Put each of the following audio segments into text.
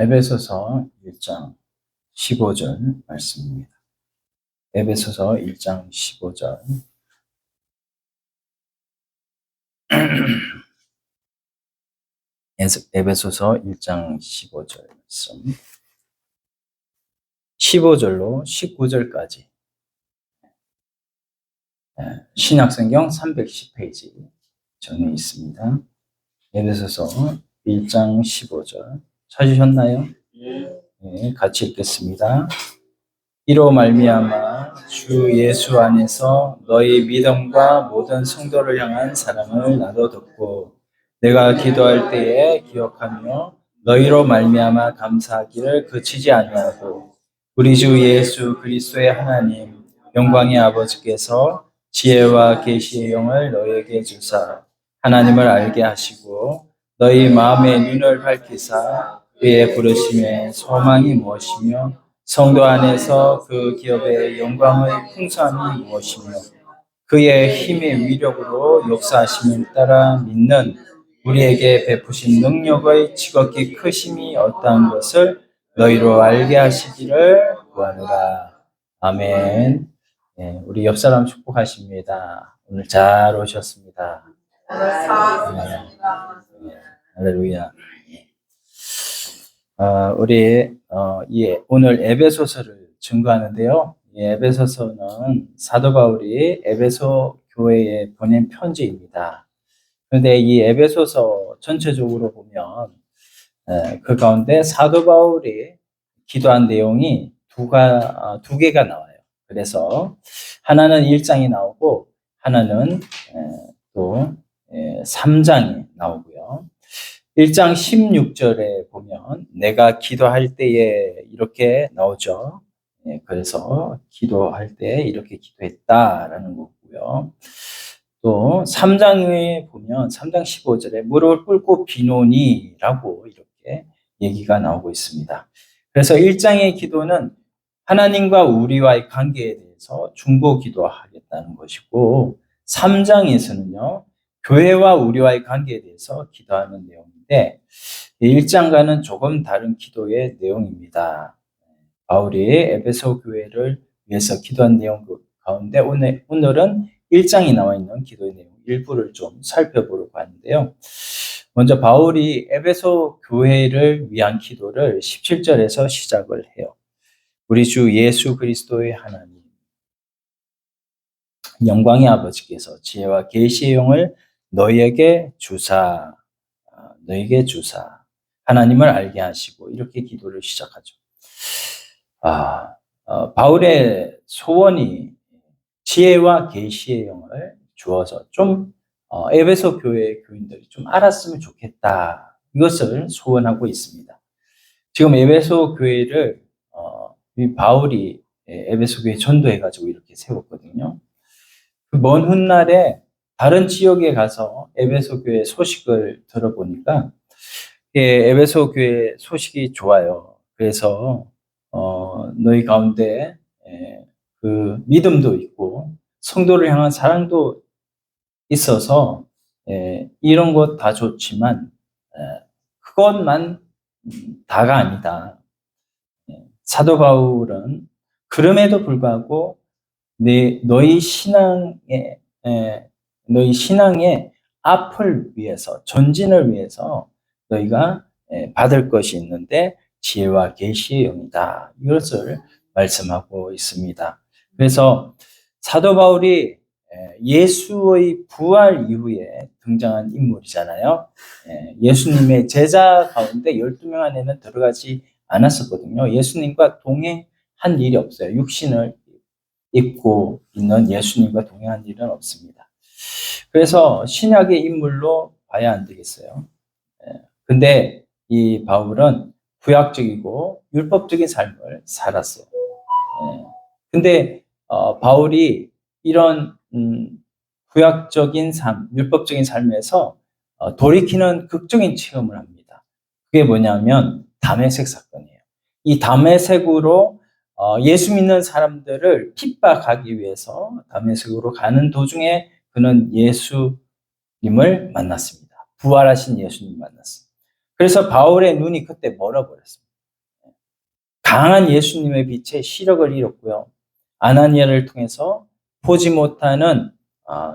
에베소서 1장 15절 말씀입니다. 에베소서 1장 15절. 에베소서 1장 15절 말씀. 15절로 19절까지. 신약성경 310페이지 전에 있습니다. 에베소서 1장 15절. 찾으셨나요? 네, 같이 읽겠습니다. 이로 말미암아 주 예수 안에서 너희 믿음과 모든 성도를 향한 사랑을 나도 듣고 내가 기도할 때에 기억하며 너희로 말미암아 감사하기를 그치지 아니하고 우리 주 예수 그리스도의 하나님 영광의 아버지께서 지혜와 계시의 영을 너희에게 주사 하나님을 알게 하시고 너희 마음의 눈을 밝히사 그의 부르심의 소망이 무엇이며 성도 안에서 그 기업의 영광의 풍성함이 무엇이며 그의 힘의 위력으로 역사하심을 따라 믿는 우리에게 베푸신 능력의 지극히 크심이 어떠한 것을 너희로 알게 하시기를 구하노라. 아멘. 네, 우리 옆 사람 축복하십니다. 오늘 잘 오셨습니다. 네, 할렐루야. 우리 오늘 에베소서를 증거하는데요. 이 에베소서는 사도 바울이 에베소 교회에 보낸 편지입니다. 그런데 이 에베소서 전체적으로 보면 그 가운데 사도 바울이 기도한 내용이 두 개가 나와요. 그래서 하나는 1장이 나오고 하나는 또 3장이 나오고요. 1장 16절에 보면 내가 기도할 때에 이렇게 나오죠. 그래서 기도할 때 이렇게 기도했다라는 거고요. 또 3장에 보면 3장 15절에 무릎을 꿇고 비노니라고 이렇게 얘기가 나오고 있습니다. 그래서 1장의 기도는 하나님과 우리와의 관계에 대해서 중보 기도하겠다는 것이고 3장에서는요. 교회와 우리와의 관계에 대해서 기도하는 내용인데 1장과는 조금 다른 기도의 내용입니다. 바울이 에베소 교회를 위해서 기도한 내용 가운데 오늘은 1장이 나와 있는 기도의 내용 일부를 좀 살펴보려고 하는데요. 먼저 바울이 에베소 교회를 위한 기도를 17절에서 시작을 해요. 우리 주 예수 그리스도의 하나님 영광의 아버지께서 지혜와 계시의 영을 너희에게 주사 하나님을 알게 하시고 이렇게 기도를 시작하죠. 바울의 소원이 지혜와 계시의 영을 주어서 좀 에베소 교회 교인들이 좀 알았으면 좋겠다. 이것을 소원하고 있습니다. 지금 에베소 교회를 바울이 에베소 교회 전도해가지고 이렇게 세웠거든요. 그 먼 훗날에 다른 지역에 가서 에베소 교회 소식을 들어보니까 에베소 교회 소식이 좋아요. 그래서 너희 가운데 그 믿음도 있고 성도를 향한 사랑도 있어서 이런 것 다 좋지만 그것만 다가 아니다. 사도 바울은 그럼에도 불구하고 너희 신앙의 앞을 위해서 전진을 위해서 너희가 받을 것이 있는데 지혜와 계시의 영이다. 이것을 말씀하고 있습니다. 그래서 사도 바울이 예수의 부활 이후에 등장한 인물이잖아요. 예수님의 제자 가운데 12명 안에는 들어가지 않았었거든요. 예수님과 동행한 일이 없어요. 육신을 입고 있는 예수님과 동행한 일은 없습니다. 그래서 신약의 인물로 봐야 안 되겠어요. 근데 이 바울은 구약적이고 율법적인 삶을 살았어요. 근데 바울이 이런 구약적인 삶, 율법적인 삶에서 돌이키는 극적인 체험을 합니다. 그게 뭐냐면 다메섹 사건이에요. 이 다메섹으로 예수 믿는 사람들을 핍박하기 위해서 다메섹으로 가는 도중에 그는 예수님을 만났습니다. 부활하신 예수님 만났습니다. 그래서 바울의 눈이 그때 멀어버렸습니다. 강한 예수님의 빛에 시력을 잃었고요. 아나니아를 통해서 보지 못하는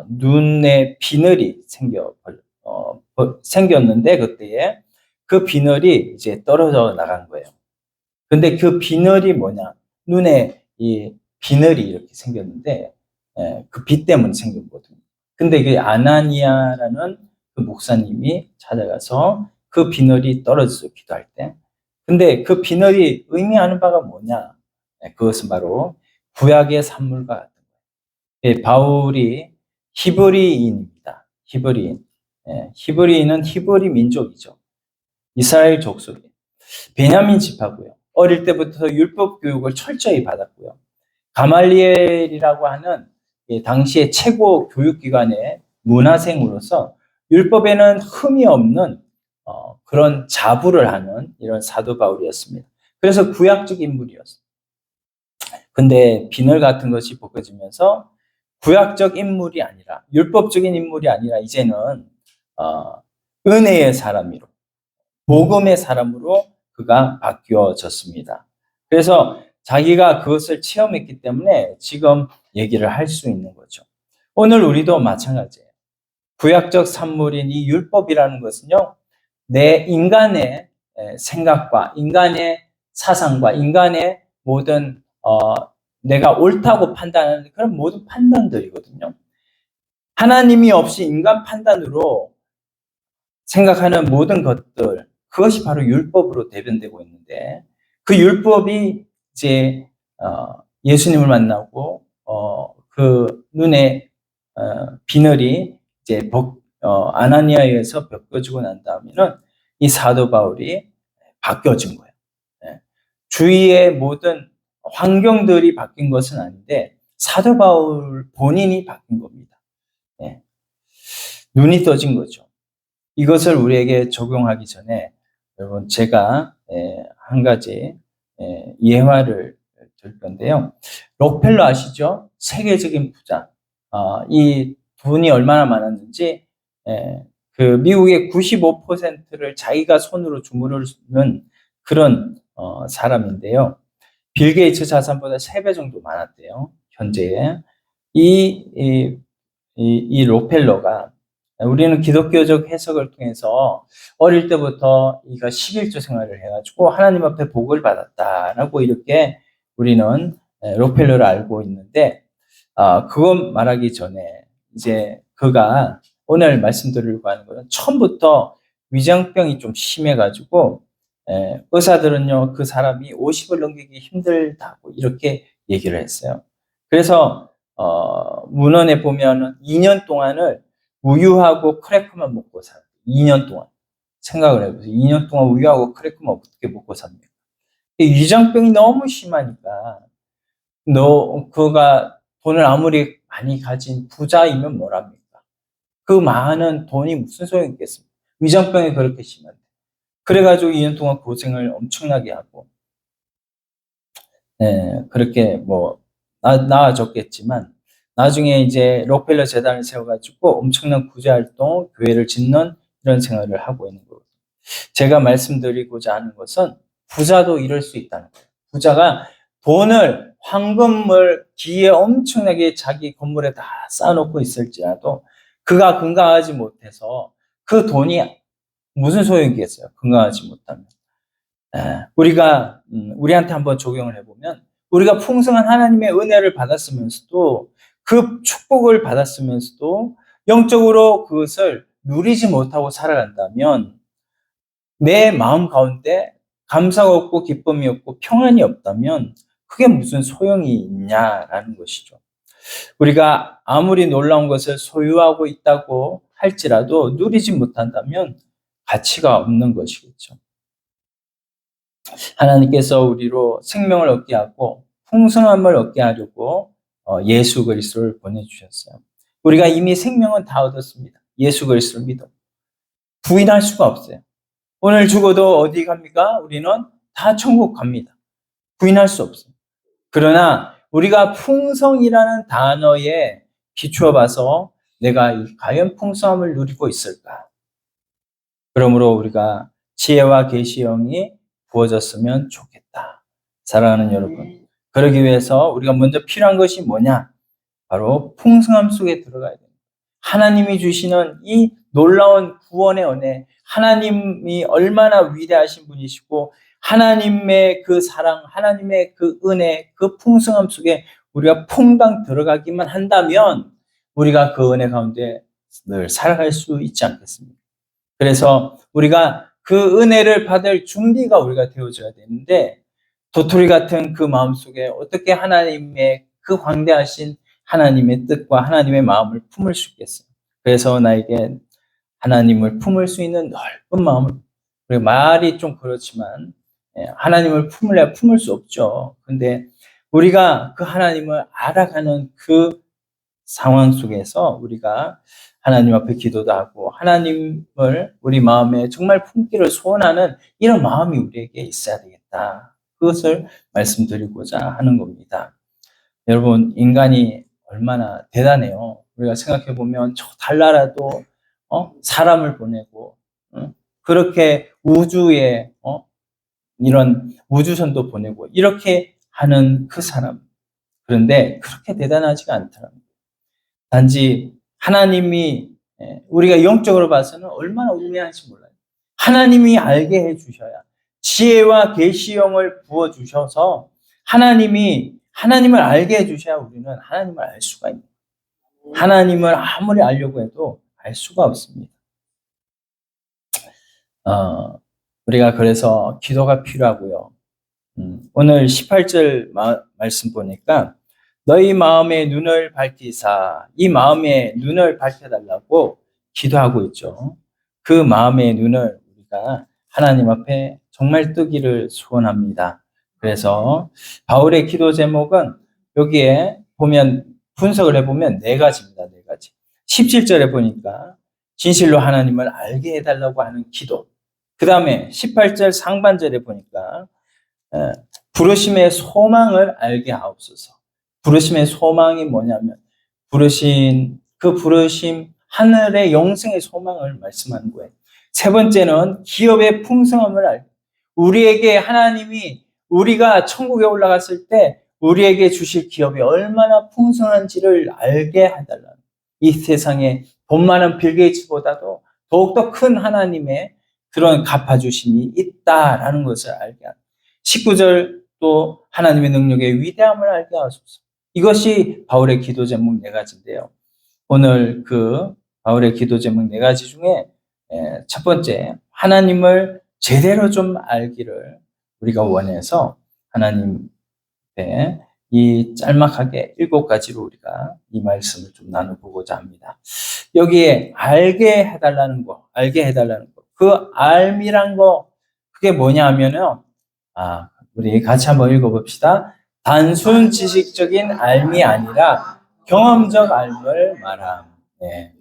눈에 비늘이 생겼는데 그때에 그 비늘이 이제 떨어져 나간 거예요. 근데 그 비늘이 뭐냐? 눈에 이 비늘이 이렇게 생겼는데 그 빛 때문에 생긴 거거든요. 근데 그 아나니아라는 그 목사님이 찾아가서 그 비늘이 떨어져서 기도할 때, 근데 그 비늘이 의미하는 바가 뭐냐? 그것은 바로 구약의 산물과 같은 거예요. 바울이 히브리인입니다. 히브리인. 히브리인은 히브리 민족이죠. 이스라엘 족속이에요. 베냐민 지파고요. 어릴 때부터 율법 교육을 철저히 받았고요. 가말리엘이라고 하는 당시의 최고 교육기관의 문화생으로서 율법에는 흠이 없는 그런 자부를 하는 이런 사도 바울이었습니다. 그래서 구약적 인물이었어요. 근데 비늘 같은 것이 벗겨지면서 구약적 인물이 아니라 율법적인 인물이 아니라 이제는 은혜의 사람으로 복음의 사람으로 그가 바뀌어졌습니다. 그래서 자기가 그것을 체험했기 때문에 지금 얘기를 할 수 있는 거죠. 오늘 우리도 마찬가지예요. 구약적 산물인 이 율법이라는 것은요, 내 인간의 생각과 인간의 사상과 인간의 모든 내가 옳다고 판단하는 그런 모든 판단들이거든요. 하나님이 없이 인간 판단으로 생각하는 모든 것들, 그것이 바로 율법으로 대변되고 있는데, 그 율법이 이제 예수님을 만나고 그 눈에 비늘이 이제 아나니아에서 벗겨지고 난 다음에는 이 사도 바울이 바뀌어진 거예요. 주위의 모든 환경들이 바뀐 것은 아닌데 사도 바울 본인이 바뀐 겁니다. 눈이 떠진 거죠. 이것을 우리에게 적용하기 전에 여러분 제가 한 가지 예화를 들 건데요. 록펠러 아시죠? 세계적인 부자. 이 돈이 얼마나 많았는지 그 미국의 95%를 자기가 손으로 주무르는 그런 사람인데요. 빌 게이츠 자산보다 3배 정도 많았대요. 현재에. 이 록펠러가 우리는 기독교적 해석을 통해서 어릴 때부터 이가 11조 생활을 해가지고 하나님 앞에 복을 받았다라고 이렇게 우리는 록펠러를 알고 있는데, 그것 말하기 전에 이제 그가 오늘 말씀드리려고 하는 것은 처음부터 위장병이 좀 심해가지고 의사들은요 그 사람이 50을 넘기기 힘들다고 이렇게 얘기를 했어요. 그래서 문헌에 보면 2년 동안을 우유하고 크래커만 먹고 살아요. 2년 동안. 생각을 해보세요. 2년 동안 우유하고 크래커만 어떻게 먹고 삽니까? 위장병이 너무 심하니까 그가 돈을 아무리 많이 가진 부자이면 뭐랍니까? 그 많은 돈이 무슨 소용이 있겠습니까? 위장병이 그렇게 심한데. 그래가지고 2년 동안 고생을 엄청나게 하고 그렇게 나아졌겠지만 나중에 이제 록펠러 재단을 세워가지고 엄청난 구제활동, 교회를 짓는 이런 생활을 하고 있는 거거든요. 제가 말씀드리고자 하는 것은 부자도 이럴 수 있다는 거예요. 부자가 돈을, 황금을 기에 엄청나게 자기 건물에 다 쌓아놓고 있을지라도 그가 건강하지 못해서 그 돈이 무슨 소용이겠어요? 건강하지 못하면. 우리한테 한번 적용을 해보면 우리가 풍성한 하나님의 은혜를 받았으면서도 그 축복을 받았으면서도 영적으로 그것을 누리지 못하고 살아간다면 내 마음 가운데 감사가 없고 기쁨이 없고 평안이 없다면 그게 무슨 소용이 있냐라는 것이죠. 우리가 아무리 놀라운 것을 소유하고 있다고 할지라도 누리지 못한다면 가치가 없는 것이겠죠. 하나님께서 우리로 생명을 얻게 하고 풍성함을 얻게 하려고 예수 그리스도를 보내주셨어요. 우리가 이미 생명은 다 얻었습니다. 예수 그리스도를 믿어. 부인할 수가 없어요. 오늘 죽어도 어디 갑니까? 우리는 다 천국 갑니다. 부인할 수 없어요. 그러나 우리가 풍성이라는 단어에 비추어 봐서 내가 과연 풍성함을 누리고 있을까? 그러므로 우리가 지혜와 계시형이 부어졌으면 좋겠다. 사랑하는 여러분, 그러기 위해서 우리가 먼저 필요한 것이 뭐냐? 바로 풍성함 속에 들어가야 됩니다. 하나님이 주시는 이 놀라운 구원의 은혜, 하나님이 얼마나 위대하신 분이시고 하나님의 그 사랑, 하나님의 그 은혜, 그 풍성함 속에 우리가 퐁당 들어가기만 한다면 우리가 그 은혜 가운데 늘 살아갈 수 있지 않겠습니까? 그래서 우리가 그 은혜를 받을 준비가 우리가 되어져야 되는데 도토리 같은 그 마음속에 어떻게 하나님의 그 광대하신 하나님의 뜻과 하나님의 마음을 품을 수 있겠어요. 그래서 나에게 하나님을 품을 수 있는 넓은 마음을, 말이 좀 그렇지만 하나님을 품을래 품을 수 없죠. 근데 우리가 그 하나님을 알아가는 그 상황 속에서 우리가 하나님 앞에 기도도 하고 하나님을 우리 마음에 정말 품기를 소원하는 이런 마음이 우리에게 있어야 되겠다. 그것을 말씀드리고자 하는 겁니다. 여러분, 인간이 얼마나 대단해요. 우리가 생각해 보면 저 달나라도 사람을 보내고 그렇게 우주에 이런 우주선도 보내고 이렇게 하는 그 사람. 그런데 그렇게 대단하지가 않더라고요. 단지 하나님이 우리가 영적으로 봐서는 얼마나 우매한지 몰라요. 하나님이 알게 해주셔야 지혜와 계시형을 부어주셔서 하나님을 알게 해주셔야 우리는 하나님을 알 수가 있는 거예요. 하나님을 아무리 알려고 해도 알 수가 없습니다. 우리가 그래서 기도가 필요하고요. 오늘 18절 말씀 보니까 너희 마음의 눈을 밝히사, 이 마음의 눈을 밝혀달라고 기도하고 있죠. 그 마음의 눈을 우리가 하나님 앞에 정말 뜨기를 소원합니다. 그래서 바울의 기도 제목은 여기에 보면 분석을 해보면 4가지입니다. 4가지. 17절에 보니까 진실로 하나님을 알게 해달라고 하는 기도. 그 다음에 18절 상반절에 보니까 부르심의 소망을 알게 하옵소서. 부르심의 소망이 뭐냐면 그 부르심 하늘의 영생의 소망을 말씀하는 거예요. 세 번째는 기업의 풍성함을 알게. 우리에게 하나님이 우리가 천국에 올라갔을 때 우리에게 주실 기업이 얼마나 풍성한지를 알게 해달라는, 이 세상에 돈 많은 빌 게이츠보다도 더욱더 큰 하나님의 그런 갚아주심이 있다라는 것을 알게 합니다. 19절 또 하나님의 능력의 위대함을 알게 하소서. 이것이 바울의 기도 제목 4가지인데요. 오늘 그 바울의 기도 제목 4가지 중에 첫 번째, 하나님을 제대로 좀 알기를 우리가 원해서 하나님의 이 짤막하게 7가지로 우리가 이 말씀을 좀 나눠보고자 합니다. 여기에 알게 해달라는 거, 그 알미란 거, 그게 뭐냐 하면요. 우리 같이 한번 읽어봅시다. 단순 지식적인 알미 아니라 경험적 알을 말함. 네.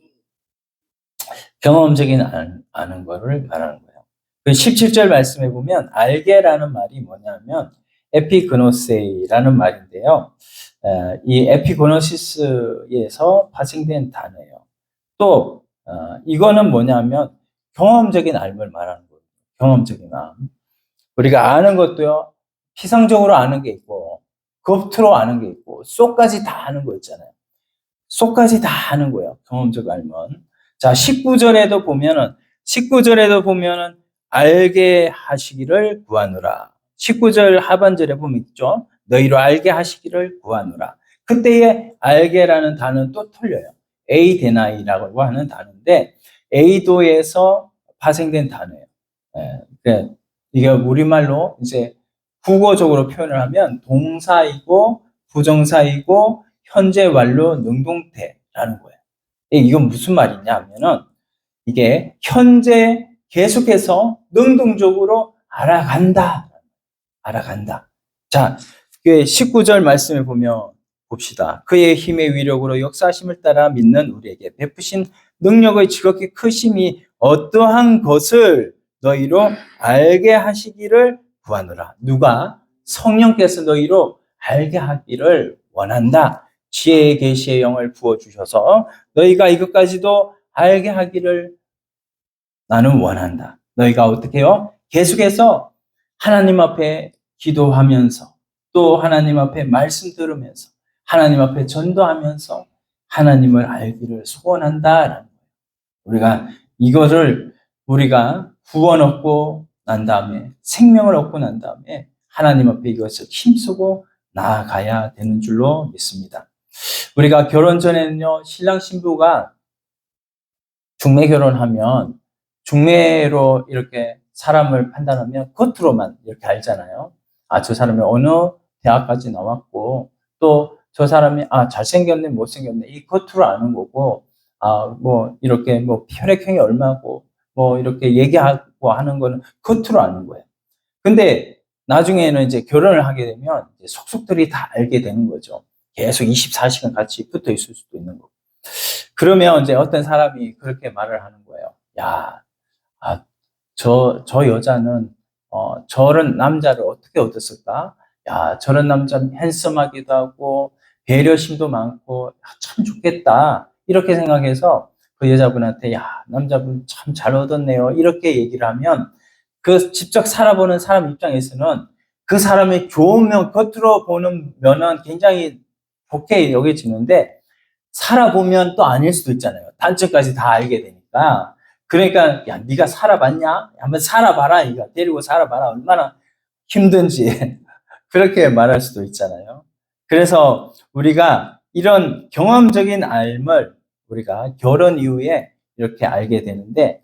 경험적인 아는 거를 말하는 거예요. 그 17절 말씀해 보면 알게라는 말이 뭐냐면 에피그노세이라는 말인데요. 이 에피그노시스에서 파생된 단어예요. 또 이거는 뭐냐면 경험적인 알을 말하는 거예요. 경험적인 알. 우리가 아는 것도요, 피상적으로 아는 게 있고 겉으로 아는 게 있고 속까지 다 아는 거 있잖아요. 속까지 다 아는 거예요. 경험적 알면. 자, 19절에도 보면은 알게 하시기를 구하노라. 19절 하반절에 보면 있죠. 너희로 알게 하시기를 구하노라. 그때의 알게라는 단어는 또 틀려요. 에이데나이라고 하는 단어인데 에이도에서 파생된 단어예요. 그러니까 이게 우리말로 이제 국어적으로 표현을 하면 동사이고 부정사이고 현재 완료 능동태라는 거예요. 이건 무슨 말이냐 하면은 이게 현재 계속해서 능동적으로 알아간다. 자, 19절 말씀을 보면 봅시다. 그의 힘의 위력으로 역사하심을 따라 믿는 우리에게 베푸신 능력의 지극히 크심이 어떠한 것을 너희로 알게 하시기를 구하노라. 누가? 성령께서 너희로 알게 하기를 원한다. 지혜의 계시의 영을 부어주셔서 너희가 이것까지도 알게 하기를 나는 원한다. 너희가 어떻게 해요? 계속해서 하나님 앞에 기도하면서 또 하나님 앞에 말씀 들으면서 하나님 앞에 전도하면서 하나님을 알기를 소원한다라는 거예요. 우리가 이거를 우리가 구원 얻고 난 다음에 생명을 얻고 난 다음에 하나님 앞에 이것을 힘쓰고 나아가야 되는 줄로 믿습니다. 우리가 결혼 전에는요, 신랑 신부가 중매 결혼하면 중매로 이렇게 사람을 판단하면 겉으로만 이렇게 알잖아요. 아, 저 사람이 어느 대학까지 나왔고, 또 저 사람이 잘생겼네, 못생겼네, 이 겉으로 아는 거고, 뭐 이렇게 뭐 혈액형이 얼마고, 뭐 이렇게 얘기하고 하는 거는 겉으로 아는 거예요. 근데 나중에는 이제 결혼을 하게 되면 속속들이 다 알게 되는 거죠. 계속 24시간 같이 붙어 있을 수도 있는 거고. 그러면 이제 어떤 사람이 그렇게 말을 하는 거예요. 야, 저 여자는, 저런 남자를 어떻게 얻었을까? 야, 저런 남자 핸섬하기도 하고, 배려심도 많고, 참 좋겠다. 이렇게 생각해서 그 여자분한테, 야, 남자분 참 잘 얻었네요. 이렇게 얘기를 하면, 그 직접 살아보는 사람 입장에서는 그 사람의 좋은 면, 겉으로 보는 면은 굉장히 좋게 여겨지는데, 살아보면 또 아닐 수도 있잖아요. 단점까지 다 알게 되니까. 그러니까 야, 네가 살아봤냐? 한번 살아봐라. 이거 데리고 살아봐라. 얼마나 힘든지 그렇게 말할 수도 있잖아요. 그래서 우리가 이런 경험적인 알을 우리가 결혼 이후에 이렇게 알게 되는데,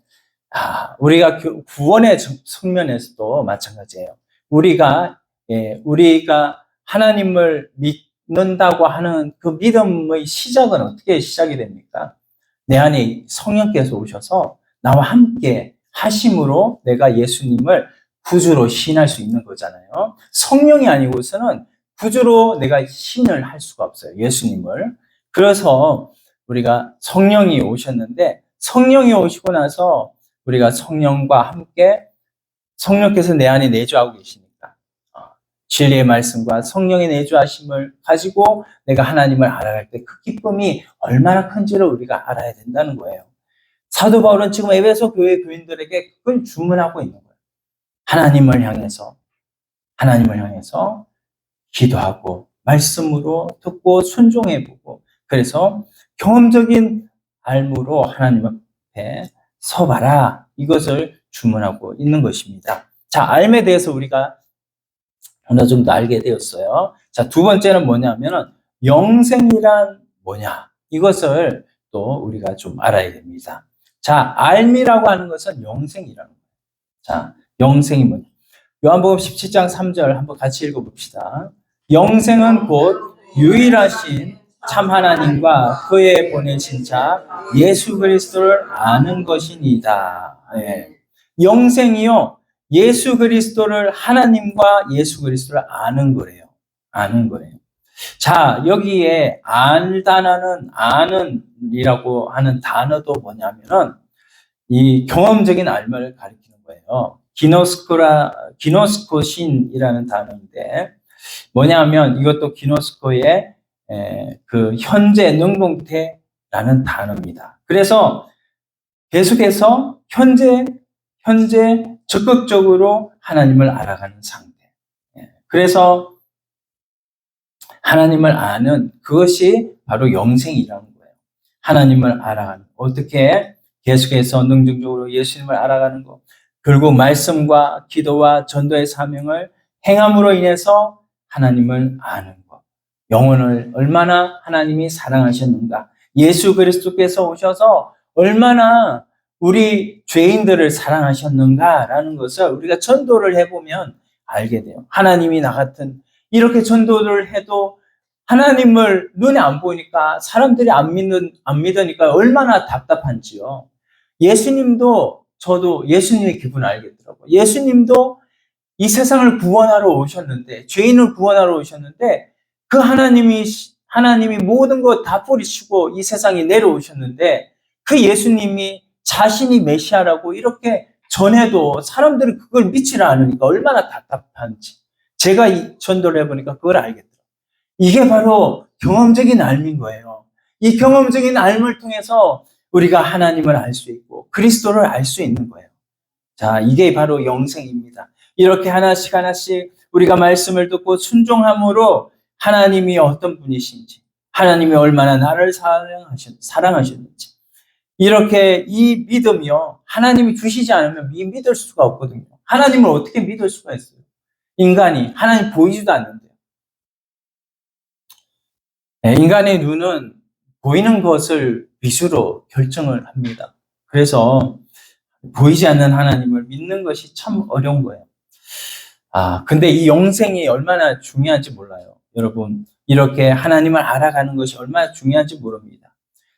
우리가 구원의 측면에서도 마찬가지예요. 우리가 하나님을 믿는다고 하는 그 믿음의 시작은 어떻게 시작이 됩니까? 내 안에 성령께서 오셔서 나와 함께 하심으로 내가 예수님을 구주로 시인할 수 있는 거잖아요. 성령이 아니고서는 구주로 내가 시인을 할 수가 없어요. 예수님을. 그래서 우리가 성령이 오셨는데, 성령이 오시고 나서 우리가 성령과 함께 성령께서 내 안에 내주하고 계시니까 진리의 말씀과 성령의 내주하심을 가지고 내가 하나님을 알아갈 때 그 기쁨이 얼마나 큰지를 우리가 알아야 된다는 거예요. 사도 바울은 지금 에베소 교회 교인들에게 그걸 주문하고 있는 거예요. 하나님을 향해서 기도하고 말씀으로 듣고 순종해보고, 그래서 경험적인 알므로 하나님 앞에 서봐라, 이것을 주문하고 있는 것입니다. 자, 알에 대해서 우리가 어느 정도 알게 되었어요. 자, 두 번째는 뭐냐면은 영생이란 뭐냐, 이것을 또 우리가 좀 알아야 됩니다. 자, 알미라고 하는 것은 영생이라는 거예요. 자, 영생이 뭐냐? 요한복음 17장 3절 한번 같이 읽어봅시다. 영생은 곧 유일하신 참 하나님과 그의 보내신 자 예수 그리스도를 아는 것이니이다. 예. 영생이요, 예수 그리스도를, 하나님과 예수 그리스도를 아는 거래요. 아는 거예요. 자, 여기에 알다나는, 아는이라고 하는 단어도 뭐냐면은 이 경험적인 알을 가리키는 거예요. 기노스코신이라는 단어인데 뭐냐면 이것도 기노스코의 그 현재 능동태라는 단어입니다. 그래서 계속해서 현재 적극적으로 하나님을 알아가는 상태. 그래서 하나님을 아는 그것이 바로 영생이라는 거예요. 하나님을 알아가는, 어떻게 계속해서 능동적으로 예수님을 알아가는 것, 결국 말씀과 기도와 전도의 사명을 행함으로 인해서 하나님을 아는 것, 영혼을 얼마나 하나님이 사랑하셨는가, 예수 그리스도께서 오셔서 얼마나 우리 죄인들을 사랑하셨는가라는 것을 우리가 전도를 해보면 알게 돼요. 하나님이 나 같은, 이렇게 전도를 해도 하나님을 눈에 안 보니까 사람들이 안 믿으니까 얼마나 답답한지요. 예수님도, 저도 예수님의 기분을 알겠더라고요. 예수님도 이 세상을 구원하러 오셨는데, 죄인을 구원하러 오셨는데, 그 하나님이 모든 것 다 뿌리치고 이 세상에 내려오셨는데, 그 예수님이 자신이 메시아라고 이렇게 전해도 사람들이 그걸 믿지 않으니까 얼마나 답답한지 제가 이 전도를 해보니까 그걸 알겠더라고요. 이게 바로 경험적인 알인 거예요. 이 경험적인 알을 통해서 우리가 하나님을 알 수 있고 그리스도를 알 수 있는 거예요. 자, 이게 바로 영생입니다. 이렇게 하나씩 우리가 말씀을 듣고 순종함으로 하나님이 어떤 분이신지, 하나님이 얼마나 나를 사랑하셨는지, 이렇게 이 믿음이요, 하나님이 주시지 않으면 믿을 수가 없거든요. 하나님을 어떻게 믿을 수가 있어요? 인간이 하나님 보이지도 않는데요. 인간의 눈은 보이는 것을 위주로 결정을 합니다. 그래서 보이지 않는 하나님을 믿는 것이 참 어려운 거예요. 근데 이 영생이 얼마나 중요한지 몰라요. 여러분, 이렇게 하나님을 알아가는 것이 얼마나 중요한지 모릅니다.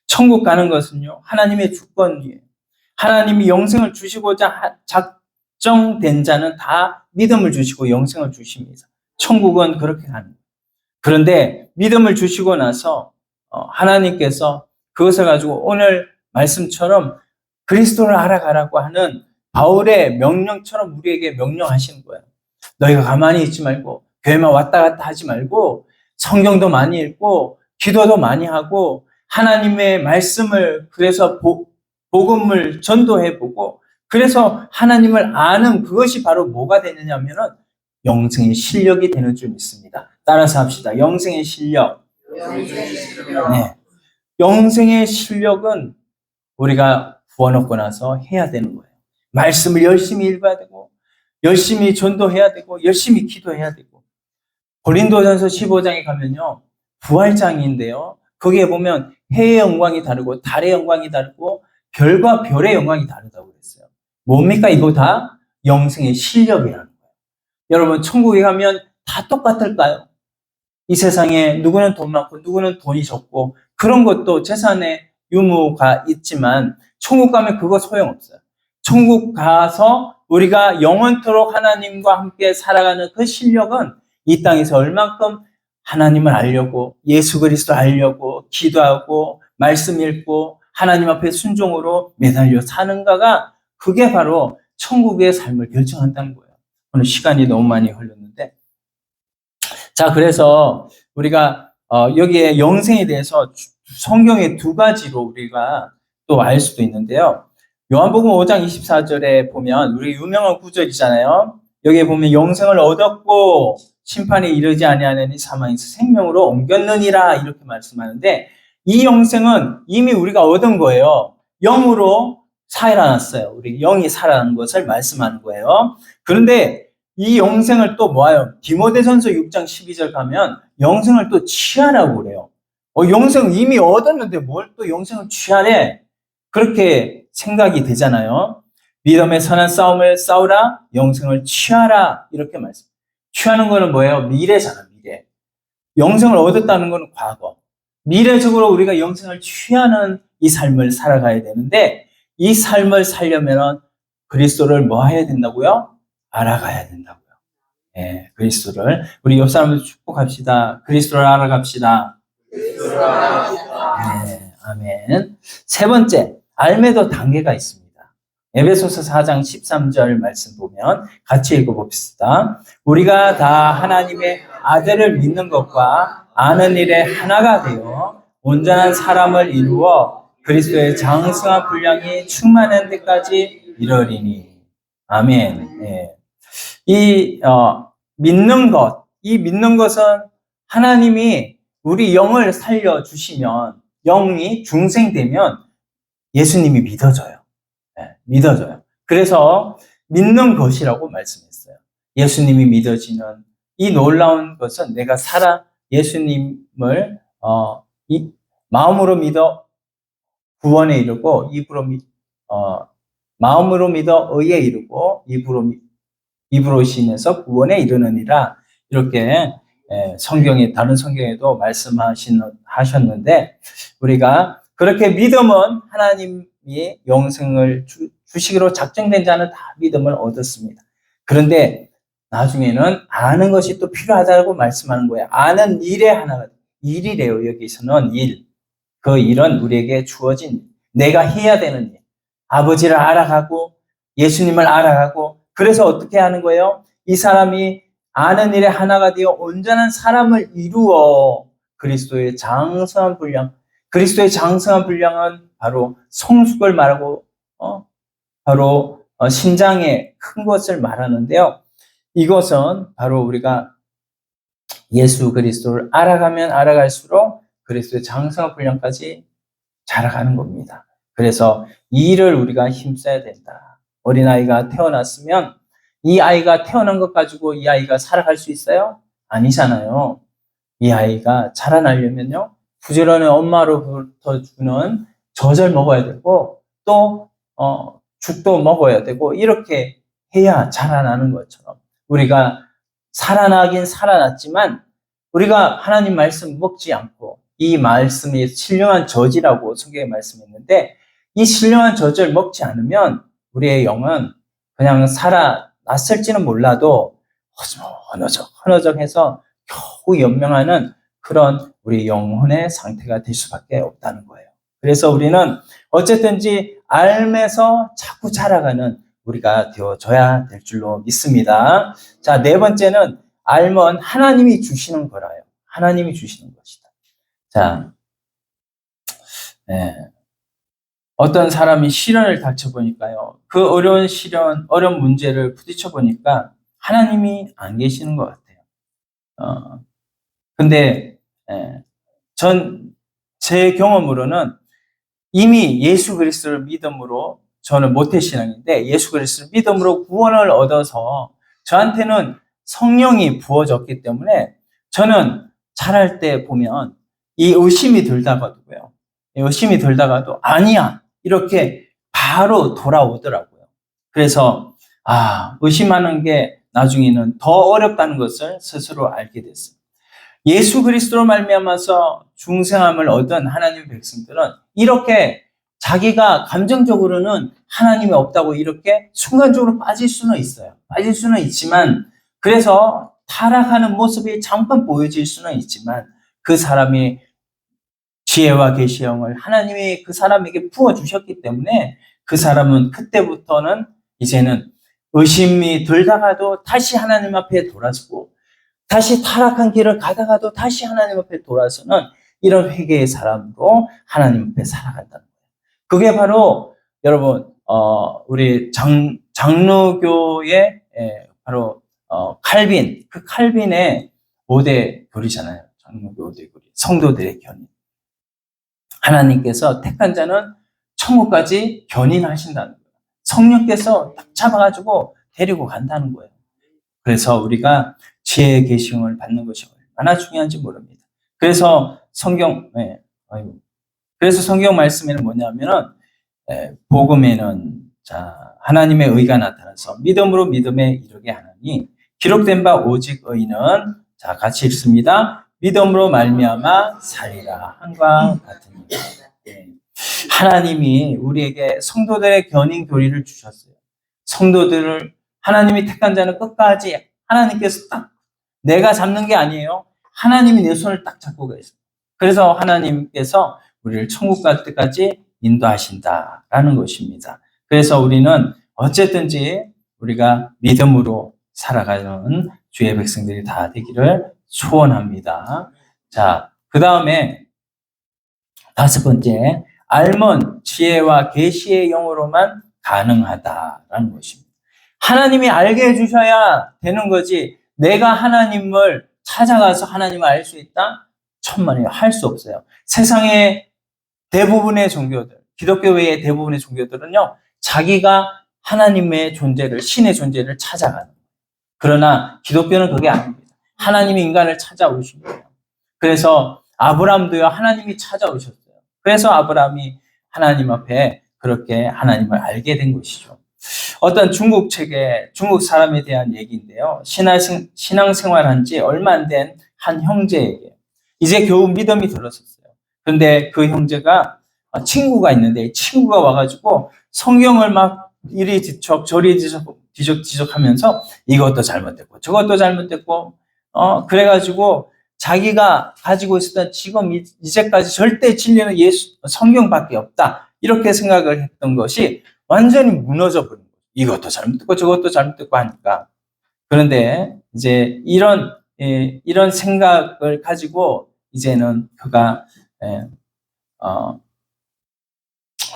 천국 가는 것은요, 하나님의 주권이에요. 하나님이 영생을 주시고자 작정된 자는 다 믿음을 주시고 영생을 주십니다. 천국은 그렇게 가는 거예요. 그런데 믿음을 주시고 나서 하나님께서 그것을 가지고 오늘 말씀처럼 그리스도를 알아가라고 하는 바울의 명령처럼 우리에게 명령하시는 거예요. 너희가 가만히 있지 말고 교회만 왔다 갔다 하지 말고 성경도 많이 읽고 기도도 많이 하고 하나님의 말씀을 그래서 복음을 전도해보고 그래서 하나님을 아는 그것이 바로 뭐가 되느냐 하면은 영생의 실력이 되는 줄 믿습니다. 따라서 합시다. 영생의 실력. 네. 영생의 실력은 우리가 구원 얻고 나서 해야 되는 거예요. 말씀을 열심히 읽어야 되고 열심히 전도해야 되고 열심히 기도해야 되고 고린도전서 15장에 가면요. 부활장인데요. 거기에 보면 해의 영광이 다르고 달의 영광이 다르고 별과 별의 영광이 다르다고 그랬어요. 뭡니까? 이거 다 영생의 실력이라는 거예요. 여러분 천국에 가면 다 똑같을까요? 이 세상에 누구는 돈 많고 누구는 돈이 적고 그런 것도 재산의 유무가 있지만 천국 가면 그거 소용없어요. 천국 가서 우리가 영원토록 하나님과 함께 살아가는 그 실력은 이 땅에서 얼만큼 하나님을 알려고 예수 그리스도 알려고 기도하고 말씀 읽고 하나님 앞에 순종으로 매달려 사는가가 그게 바로 천국의 삶을 결정한다는 거예요. 오늘 시간이 너무 많이 흘렀는데 자 그래서 우리가 여기에 영생에 대해서 성경의 두 가지로 우리가 또 알 수도 있는데요. 요한복음 5장 24절에 보면 우리 유명한 구절이잖아요. 여기에 보면 영생을 얻었고 심판에 이르지 아니하느니 사망에서 생명으로 옮겼느니라 이렇게 말씀하는데 이 영생은 이미 우리가 얻은 거예요. 영으로 살아났어요. 우리 영이 살아난 것을 말씀하는 거예요. 그런데 이 영생을 또 뭐예요? 디모데전서 6장 12절 가면 영생을 또 취하라고 그래요. 영생 이미 얻었는데 뭘 또 영생을 취하래? 그렇게 생각이 되잖아요. 믿음의 선한 싸움을 싸우라, 영생을 취하라 이렇게 말씀. 취하는 거는 뭐예요? 미래잖아, 미래. 영생을 얻었다는 거는 과거. 미래적으로 우리가 영생을 취하는 이 삶을 살아가야 되는데 이 삶을 살려면 그리스도를 뭐 해야 된다고요? 알아가야 된다고요. 네, 그리스도를. 우리 옆 사람들 축복합시다. 그리스도를 알아갑시다. 네, 아멘. 세 번째, 알매도 단계가 있습니다. 에베소서 4장 13절 말씀 보면 같이 읽어봅시다. 우리가 다 하나님의 아들을 믿는 것과 아는 일에 하나가 되어 온전한 사람을 이루어 그리스도의 장성한 분량이 충만한 데까지 이르리니. 아멘. 네. 이 믿는 것은 하나님이 우리 영을 살려주시면 영이 중생되면 예수님이 믿어져요. 네, 믿어져요. 그래서 믿는 것이라고 말씀했어요. 예수님이 믿어지는 이 놀라운 것은 내가 예수님을 마음으로 믿어 구원에 이르고 마음으로 믿어 의에 이르고 입으로 신에서 구원에 이르느니라 이렇게 다른 성경에도 말씀하셨는데 우리가 그렇게 믿음은 하나님이 영생을 주시기로 작정된 자는 다 믿음을 얻었습니다. 그런데 나중에는 아는 것이 또 필요하다고 말씀하는 거예요. 아는 일의 하나가 일이래요. 여기서는 일. 그 일은 우리에게 주어진 내가 해야 되는 일. 아버지를 알아가고 예수님을 알아가고 그래서 어떻게 하는 거예요? 이 사람이 아는 일의 하나가 되어 온전한 사람을 이루어 그리스도의 장성한 분량. 그리스도의 장성한 분량은 바로 성숙을 말하고 바로 신장의 큰 것을 말하는데요. 이것은 바로 우리가 예수 그리스도를 알아가면 알아갈수록 그리스도의 장성한 분량까지 자라가는 겁니다. 그래서 이 일을 우리가 힘써야 된다. 어린아이가 태어났으면 이 아이가 태어난 것 가지고 이 아이가 살아갈 수 있어요? 아니잖아요. 이 아이가 자라나려면요, 부지런히 엄마로부터 주는 젖을 먹어야 되고, 또, 죽도 먹어야 되고, 이렇게 해야 자라나는 것처럼. 우리가 살아나긴 살아났지만, 우리가 하나님 말씀 먹지 않고, 이 말씀이 신령한 젖이라고 성경에 말씀했는데, 이 신령한 젖을 먹지 않으면, 우리의 영은 그냥 살아났을지는 몰라도, 허너적해서 겨우 연명하는 그런 우리 영혼의 상태가 될 수밖에 없다는 거예요. 그래서 우리는 어쨌든지 알면서 자꾸 자라가는 우리가 되어져야 될 줄로 믿습니다. 자, 네 번째는 알면 하나님이 주시는 거라요. 하나님이 주시는 것이다. 자, 네. 어떤 사람이 시련을 닥쳐보니까요, 그 어려운 시련, 어려운 문제를 부딪혀보니까 하나님이 안 계시는 것 같아요. 근데 제 경험으로는 이미 예수 그리스도를 믿음으로, 저는 모태신앙인데 예수 그리스도를 믿음으로 구원을 얻어서 저한테는 성령이 부어졌기 때문에 저는 자랄 때 보면 이 의심이 들다가도요, 의심이 들다가도 아니야 이렇게 바로 돌아오더라고요. 그래서 의심하는 게 나중에는 더 어렵다는 것을 스스로 알게 됐어요. 예수 그리스도로 말미암아서 중생함을 얻은 하나님의 백성들은 이렇게 자기가 감정적으로는 하나님이 없다고 이렇게 순간적으로 빠질 수는 있어요. 빠질 수는 있지만, 그래서 타락하는 모습이 잠깐 보여질 수는 있지만, 그 사람이 지혜와 계시의 영을 하나님이 그 사람에게 부어주셨기 때문에 그 사람은 그때부터는 이제는 의심이 들다가도 다시 하나님 앞에 돌아서고, 다시 타락한 길을 가다가도 다시 하나님 앞에 돌아서는 이런 회개의 사람으로 하나님 앞에 살아간다는 거예요. 그게 바로 여러분 우리 장로교의 바로 칼빈, 그 칼빈의 5대 교리잖아요. 장로교 5대 교리, 성도들의 견인. 하나님께서 택한 자는 천국까지 견인하신다는 거예요. 성령께서 딱 잡아가지고 데리고 간다는 거예요. 그래서 우리가 지혜의 계시형을 받는 것이 얼마나 중요한지 모릅니다. 그래서 성경 말씀에는 뭐냐면은 복음에는 하나님의 의가 나타나서 믿음으로 믿음에 이르게 하나니 기록된 바 오직 의는 같이 읽습니다. 믿음으로 말미암아 살리라 한과 같으니라. 하나님이 우리에게 성도들의 견인 교리를 주셨어요. 성도들을 하나님이 택한 자는 끝까지 하나님께서 딱 내가 잡는 게 아니에요. 하나님이 내 손을 딱 잡고 계세요. 그래서 하나님께서 우리를 천국 갈 때까지 인도하신다라는 것입니다. 그래서 우리는 어쨌든지 우리가 믿음으로 살아가는 주의 백성들이 다 되기를 소원합니다. 자, 그 다음에 5번째, 알면 지혜와 계시의 영으로만 가능하다라는 것입니다. 하나님이 알게 해주셔야 되는 거지, 내가 하나님을 찾아가서 하나님을 알 수 있다? 천만에요. 할 수 없어요. 세상의 대부분의 종교들, 기독교 외의 대부분의 종교들은요, 자기가 하나님의 존재를, 신의 존재를 찾아가는 거예요. 그러나 기독교는 그게 아닙니다. 하나님이 인간을 찾아오신 거예요. 그래서 아브라함도요, 하나님이 찾아오셨어요. 그래서 아브라함이 하나님 앞에 그렇게 하나님을 알게 된 것이죠. 어떤 중국 책에 중국 사람에 대한 얘기인데요. 신앙생활한 지 얼마 안 된 한 형제에게 이제 겨우 믿음이 들었었어요. 근데 그 형제가 친구가 있는데, 친구가 와가지고 성경을 막 이리 뒤척 저리 뒤적하면서 이것도 잘못됐고 저것도 잘못됐고 그래가지고 자기가 가지고 있었던 지금 이제까지 절대 진리는 성경밖에 없다, 이렇게 생각을 했던 것이 완전히 무너져 버린 거예요. 이것도 잘못됐고 저것도 잘못됐고 하니까. 그런데 이제 이런 생각을 가지고 이제는 그가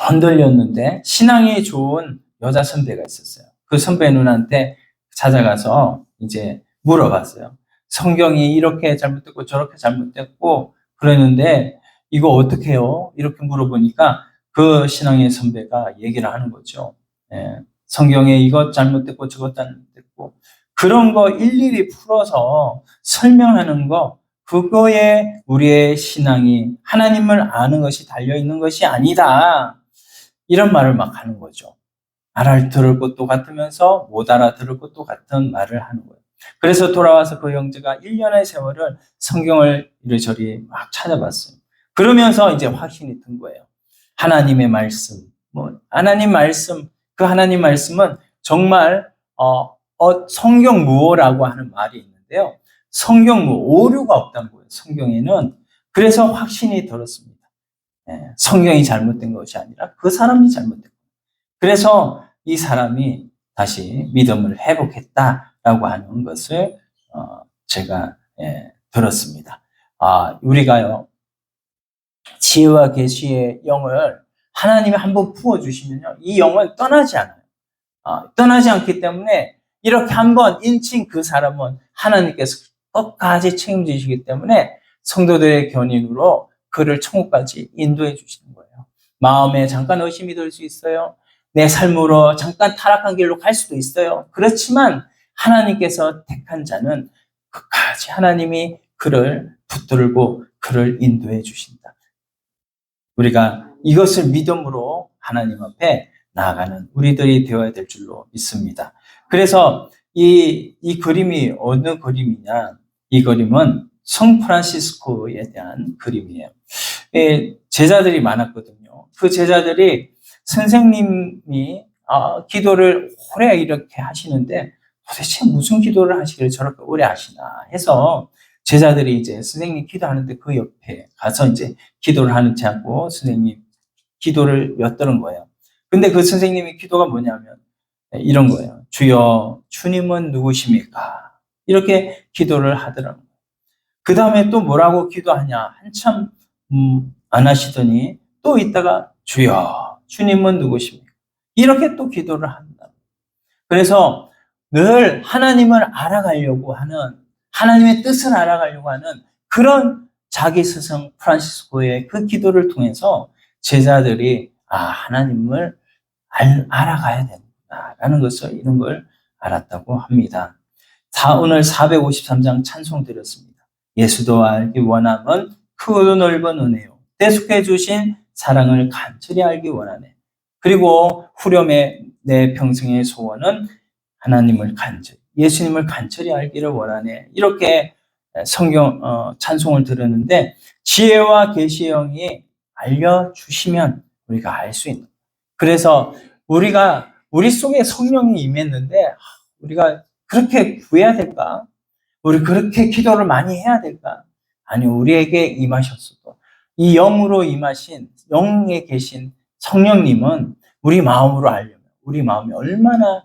흔들렸는데, 신앙이 좋은 여자 선배가 있었어요. 그 선배 누나한테 찾아가서 이제 물어봤어요. 성경이 이렇게 잘못됐고 저렇게 잘못됐고 그러는데 이거 어떻게 해요? 이렇게 물어보니까 그 신앙의 선배가 얘기를 하는 거죠. 예, 성경에 이것 잘못됐고 저것 잘못됐고 그런 거 일일이 풀어서 설명하는 거 그거에 우리의 신앙이 하나님을 아는 것이 달려있는 것이 아니다. 이런 말을 막 하는 거죠. 알아들을 것도 같으면서 못 알아들을 것도 같은 말을 하는 거예요. 그래서 돌아와서 그 형제가 1년의 세월을 성경을 이리저리 막 찾아봤어요. 그러면서 이제 확신이 든 거예요. 하나님의 말씀, 하나님 말씀, 그 하나님 말씀은 정말, 성경무오라고 하는 말이 있는데요. 성경무, 오류가 없다는 거예요. 성경에는. 그래서 확신이 들었습니다. 성경이 잘못된 것이 아니라 그 사람이 잘못된 거예요. 그래서 이 사람이 다시 믿음을 회복했다라고 하는 것을 제가 들었습니다. 우리가요 지혜와 계시의 영을 하나님이 한번 부어주시면요 이 영은 떠나지 않아요. 떠나지 않기 때문에 이렇게 한번 인친 그 사람은 하나님께서 끝까지 책임지시기 때문에 성도들의 견인으로 그를 천국까지 인도해 주시는 거예요. 마음에 잠깐 의심이 들 수 있어요. 내 삶으로 잠깐 타락한 길로 갈 수도 있어요. 그렇지만 하나님께서 택한 자는 끝까지 하나님이 그를 붙들고 그를 인도해 주신다. 우리가 이것을 믿음으로 하나님 앞에 나아가는 우리들이 되어야 될 줄로 믿습니다. 그래서 이 그림이 어느 그림이냐? 이 그림은 성 프란시스코에 대한 그림이에요. 제자들이 많았거든요. 그 제자들이 선생님이 기도를 오래 이렇게 하시는데 도대체 무슨 기도를 하시기를 저렇게 오래 하시나 해서 제자들이 이제 선생님 기도하는데 그 옆에 가서 이제 기도를 하는지 않고 선생님 기도를 엿드는 거예요. 근데 그 선생님의 기도가 뭐냐면 이런 거예요. 주여, 주님은 누구십니까? 이렇게 기도를 하더라고요. 그 다음에 또 뭐라고 기도하냐? 한참 안 하시더니 또 있다가 주여, 주님은 누구십니까? 이렇게 또 기도를 한다. 그래서 늘 하나님을 알아가려고 하는 하나님의 뜻을 알아가려고 하는 그런 자기 스승 프란시스코의 그 기도를 통해서 제자들이 하나님을 알아가야 된다라는 것을 이런 걸 알았다고 합니다. 오늘 453장 찬송 드렸습니다. 예수도 알기 원함은 크고 넓은 은혜요. 대속해 주신 사랑을 간절히 알기 원하네. 그리고 후렴의 내 평생의 소원은 하나님을 예수님을 간절히 알기를 원하네. 이렇게 성경 찬송을 들었는데 지혜와 계시의 영이 알려주시면 우리가 알 수 있는. 그래서 우리 속에 성령이 임했는데 우리가 그렇게 구해야 될까? 우리 그렇게 기도를 많이 해야 될까? 아니, 우리에게 임하셨어도 이 영으로 임하신 영에 계신 성령님은 우리 마음으로 알려면 우리 마음이 얼마나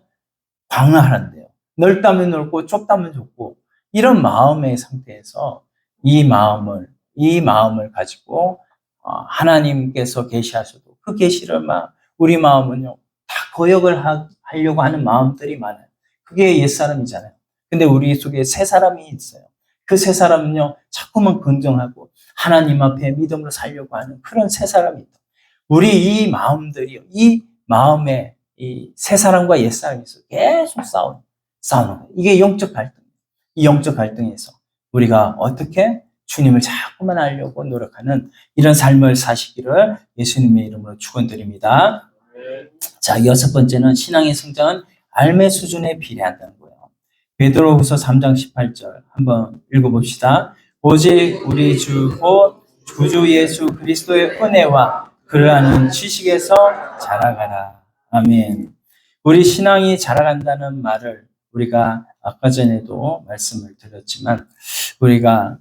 광활한데요. 넓다면 넓고 좁다면 좁고 이런 마음의 상태에서 이 마음을 가지고 하나님께서 계시하셔도 그 계시를 막 우리 마음은요 다 거역을 하려고 하는 마음들이 많아요. 그게 옛사람이잖아요. 근데 우리 속에 새 사람이 있어요. 그 새 사람은요 자꾸만 긍정하고 하나님 앞에 믿음으로 살려고 하는 그런 새 사람이 있다. 우리 이 마음들이요, 이 마음에 이 새 사람과 옛 사람이 있어 계속 싸우는 거예요. 이게 영적 갈등. 이 영적 갈등에서 우리가 어떻게 주님을 자꾸만 알려고 노력하는 이런 삶을 사시기를 예수님의 이름으로 축원드립니다. 자, 6번째는 신앙의 성장은 알매 수준에 비례한다는 거예요. 베드로후서 3장 18절 한번 읽어봅시다. 오직 우리 주 곧 구주 예수 그리스도의 은혜와 그를 아는 지식에서 자라가라. 아멘. 우리 신앙이 자라간다는 말을 우리가 아까 전에도 말씀을 드렸지만 우리가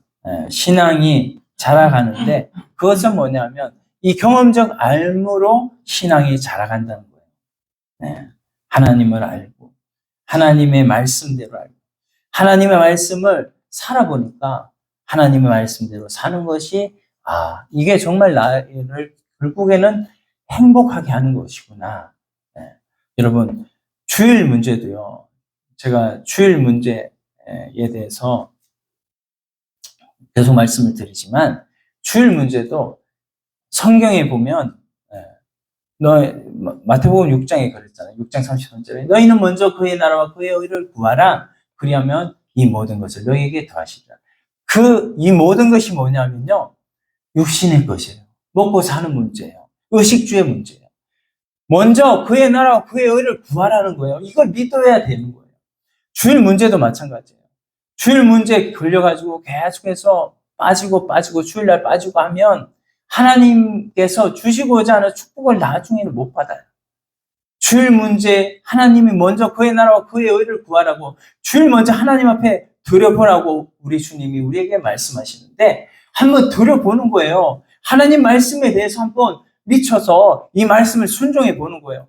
신앙이 자라가는데 그것은 뭐냐면 이 경험적 알므로 신앙이 자라간다는 거예요. 하나님을 알고 하나님의 말씀대로 알고 하나님의 말씀을 살아보니까 하나님의 말씀대로 사는 것이 이게 정말 나를 결국에는 행복하게 하는 것이구나. 여러분 주일 문제도요. 제가 주일 문제 대해서 계속 말씀을 드리지만 주일 문제도 성경에 보면 마태복음 6장에 그랬잖아요. 6장 30절에 너희는 먼저 그의 나라와 그의 의를 구하라. 그리하면 이 모든 것을 너희에게 더하시리라. 이 모든 것이 뭐냐면요. 육신의 것이에요. 먹고 사는 문제예요. 의식주의 문제예요. 먼저 그의 나라와 그의 의를 구하라는 거예요. 이걸 믿어야 되는 거예요. 주일 문제도 마찬가지예요. 주일 문제에 걸려가지고 계속해서 빠지고 주일날 빠지고 하면 하나님께서 주시고자 하는 축복을 나중에는 못 받아요. 주일 문제 하나님이 먼저 그의 나라와 그의 의를 구하라고 주일 먼저 하나님 앞에 들여보라고 우리 주님이 우리에게 말씀하시는데 한번 들여보는 거예요. 하나님 말씀에 대해서 한번 미쳐서 이 말씀을 순종해 보는 거예요.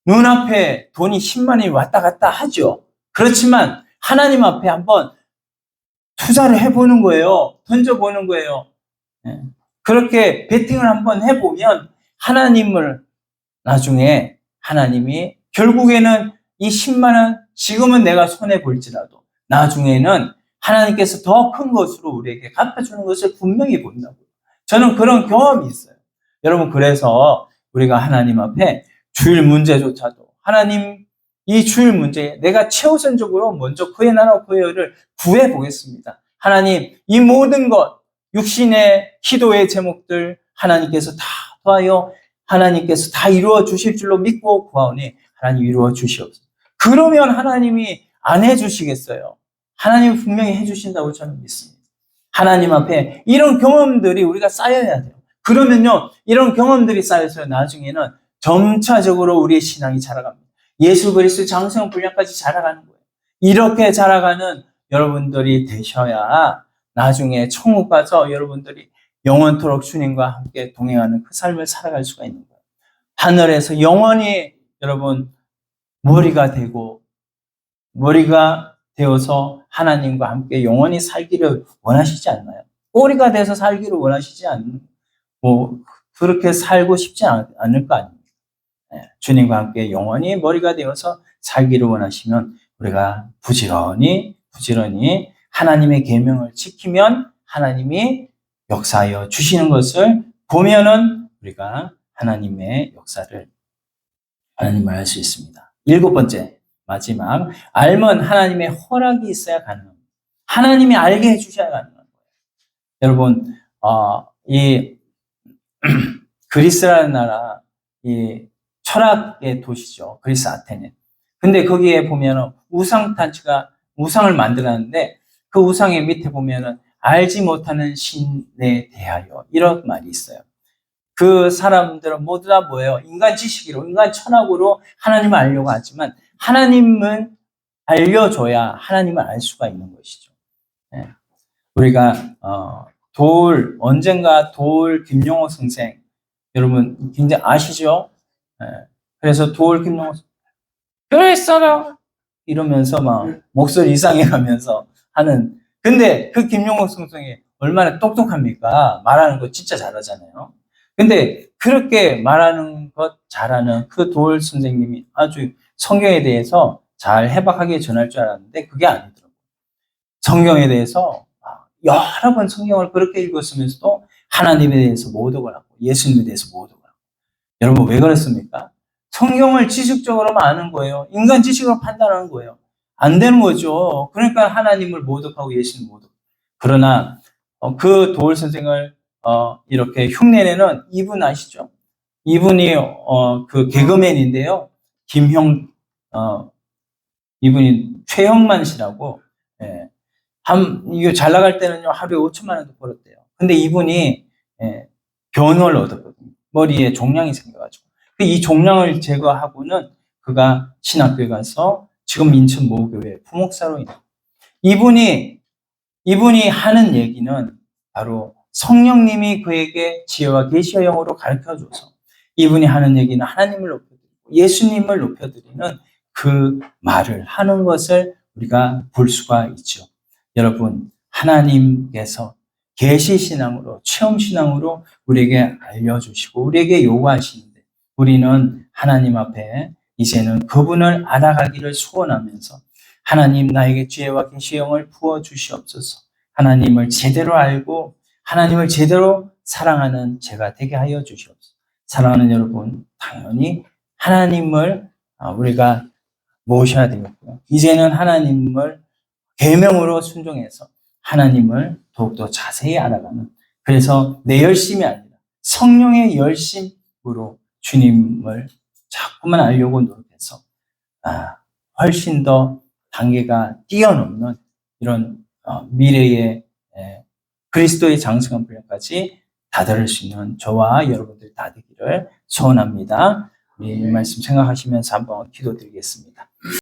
눈앞에 돈이 10만 원이 왔다 갔다 하죠. 그렇지만 하나님 앞에 한번 투자를 해보는 거예요. 던져보는 거예요. 그렇게 베팅을 한번 해보면 하나님을 나중에 하나님이 결국에는 이 10만 원 지금은 내가 손해볼지라도 나중에는 하나님께서 더 큰 것으로 우리에게 갚아주는 것을 분명히 본다고요. 저는 그런 경험이 있어요. 여러분 그래서 우리가 하나님 앞에 주일 문제조차도 하나님 이 주일 문제에 내가 최우선적으로 먼저 그의 나라와 그의 의를 구해보겠습니다. 하나님 이 모든 것 육신의 기도의 제목들 하나님께서 다 더하여 하나님께서 다 이루어 주실 줄로 믿고 구하오니 하나님 이루어 주시옵소서. 그러면 하나님이 안 해주시겠어요? 하나님은 분명히 해주신다고 저는 믿습니다. 하나님 앞에 이런 경험들이 우리가 쌓여야 돼요. 그러면요 이런 경험들이 쌓여서 나중에는 점차적으로 우리의 신앙이 자라갑니다. 예수 그리스도의 장성 분량까지 자라가는 거예요. 이렇게 자라가는 여러분들이 되셔야 나중에 천국 가서 여러분들이 영원토록 주님과 함께 동행하는 그 삶을 살아갈 수가 있는 거예요. 하늘에서 영원히 여러분 머리가 되어서 하나님과 함께 영원히 살기를 원하시지 않나요? 꼬리가 돼서 살기를 원하시지 않는, 그렇게 살고 싶지 않을 거 아닙니까? 주님과 함께 영원히 머리가 되어서 살기를 원하시면 우리가 부지런히 하나님의 계명을 지키면 하나님이 역사하여 주시는 것을 보면은 우리가 하나님의 역사를 하나님을 알 수 있습니다. 7번째 마지막 알면 하나님의 허락이 있어야 가능합니다. 하나님이 알게 해주셔야 가능한 거예요. 여러분 이 그리스라는 나라 이 철학의 도시죠. 그리스 아테네. 근데 거기에 보면은 우상을 만들었는데 그 우상의 밑에 보면은 알지 못하는 신에 대하여 이런 말이 있어요. 그 사람들은 모두 다 뭐예요? 인간 지식으로, 인간 철학으로 하나님을 알려고 하지만 하나님은 알려줘야 하나님을 알 수가 있는 것이죠. 우리가 언젠가 김용호 선생 여러분 굉장히 아시죠? 그래서 김용호 그랬어라 이러면서 막 목소리 이상해 가면서 하는 근데 그 김용호 선생이 얼마나 똑똑합니까? 말하는 거 진짜 잘하잖아요. 근데 그렇게 말하는 것 잘하는 그 선생님이 아주 성경에 대해서 잘 해박하게 전할 줄 알았는데 그게 아니더라고요. 성경에 대해서 여러 번 성경을 그렇게 읽었으면서도 하나님에 대해서 모독을 하고 예수님에 대해서 모독을 하고 여러분 왜 그렇습니까? 성경을 지식적으로만 아는 거예요. 인간 지식으로 판단하는 거예요. 안 되는 거죠. 그러니까 하나님을 모독하고 예수님 모독. 그러나 그 선생을 이렇게 흉내내는 이분 아시죠? 이분이 그 개그맨인데요. 이분이 최형만 씨라고 이거 잘 나갈 때는요 하루에 5천만 원도 벌었대요. 근데 이분이 병을 얻었거든요. 머리에 종양이 생겨가지고 이 종양을 제거하고는 그가 신학교에 가서 지금 인천 모교회 부목사로 있는 이분이 하는 얘기는 바로 성령님이 그에게 지혜와 계시의 영으로 가르쳐줘서 이분이 하는 얘기는 하나님을 높여드리고 예수님을 높여드리는 그 말을 하는 것을 우리가 볼 수가 있죠. 여러분 하나님께서 계시신앙으로 체험신앙으로 우리에게 알려주시고 우리에게 요구하시는데 우리는 하나님 앞에 이제는 그분을 알아가기를 소원하면서 하나님 나에게 지혜와 계시의 영을 부어주시옵소서. 하나님을 제대로 알고 하나님을 제대로 사랑하는 제가 되게 하여 주시옵소서. 사랑하는 여러분, 당연히 하나님을 우리가 모셔야 되겠고요. 이제는 하나님을 계명으로 순종해서 하나님을 더욱더 자세히 알아가는, 그래서 내 열심이 아니라 성령의 열심으로 주님을 자꾸만 알려고 노력해서 훨씬 더 단계가 뛰어넘는 이런 미래의 그리스도의 장성한 분량까지 다다를 수 있는 저와 여러분들 다 되기를 소원합니다. 이 말씀 생각하시면서 한번 기도드리겠습니다.